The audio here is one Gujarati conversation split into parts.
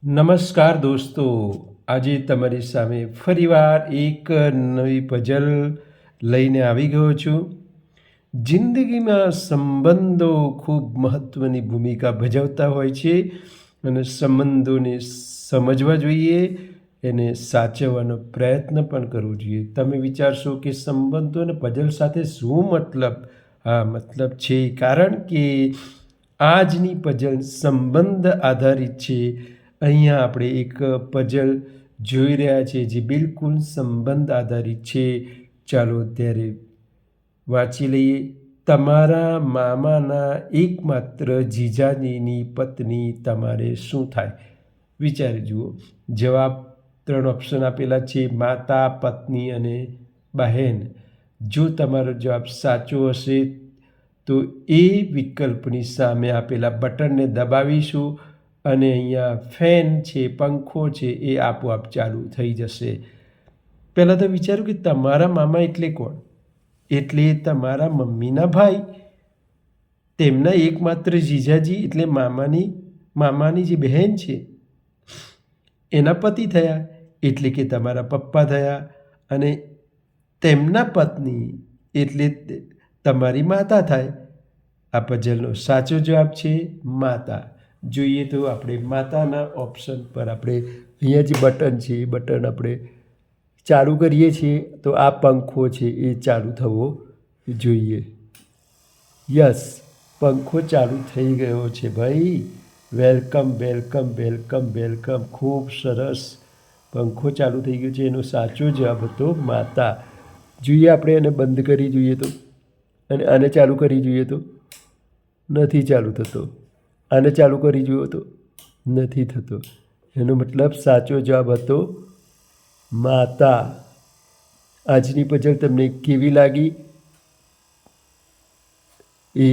નમસ્કાર દોસ્તો, આજે તમારી સામે ફરીવાર એક નવી પઝલ લઈને આવી ગયો છું. જિંદગીમાં સંબંધો ખૂબ મહત્ત્વની ભૂમિકા ભજવતા હોય છે અને સંબંધોને સમજવા જોઈએ, એને સાચવવાનો પ્રયત્ન પણ કરવો જોઈએ. તમે વિચારશો કે સંબંધો અને પઝલ સાથે શું મતલબ? હા, મતલબ છે કારણ કે આજની પઝલ સંબંધ આધારિત છે. અહીંયા આપણે એક પઝલ જોઈ રહ્યા છીએ જે બિલકુલ સંબંધ આધારિત છે. ચાલો ત્યારે વાંચી લઈએ. તમારા મામાના એકમાત્ર જીજાજીની પત્ની તમારે શું થાય? વિચારી જુઓ. જવાબ 3 ઓપ્શન આપેલા છે: માતા, પત્ની અને બહેન. જો તમારો જવાબ સાચો હશે તો એ વિકલ્પની સામે આપેલા બટનને દબાવીશું અને અહીંયા ફેન છે, પંખો છે, એ આપોઆપ ચાલુ થઈ જશે. પહેલાં તો વિચારો કે તમારા મામા એટલે કોણ? એટલે તમારા મમ્મીના ભાઈ. તેમના એકમાત્ર જીજાજી એટલે મામાની જે બહેન છે એના પતિ થયા, એટલે કે તમારા પપ્પા થયા. અને તેમના પત્ની એટલે તમારી માતા થાય. આ પઝલનો સાચો જવાબ છે માતા. જોઈએ તો આપણે માતાના ઓપ્શન પર આપણે અહીંયા જે બટન છે એ બટન આપણે ચાલુ કરીએ છીએ તો આ પંખો છે એ ચાલુ થવો જોઈએ. યસ, પંખો ચાલુ થઈ ગયો છે ભાઈ. Welcome welcome welcome welcome. ખૂબ સરસ, પંખો ચાલુ થઈ ગયો છે. એનો સાચો જવાબ હતો માતા. જોઈએ આપણે એને બંધ કરી જોઈએ તો, અને આને ચાલુ કરી જોઈએ તો નથી ચાલુ થતો. આને ચાલુ કરી જુઓ તો નથી થતો. એનો મતલબ સાચો જવાબ હતો માતા. આજની પઝલ તમને કેવી લાગી એ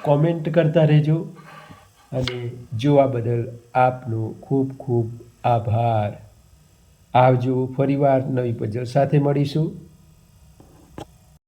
કોમેન્ટ કરતા રહેજો, અને જોવા બદલ આપનો ખૂબ ખૂબ આભાર. આવજો. ફરીવાર નવી પઝલ સાથે મળીશું.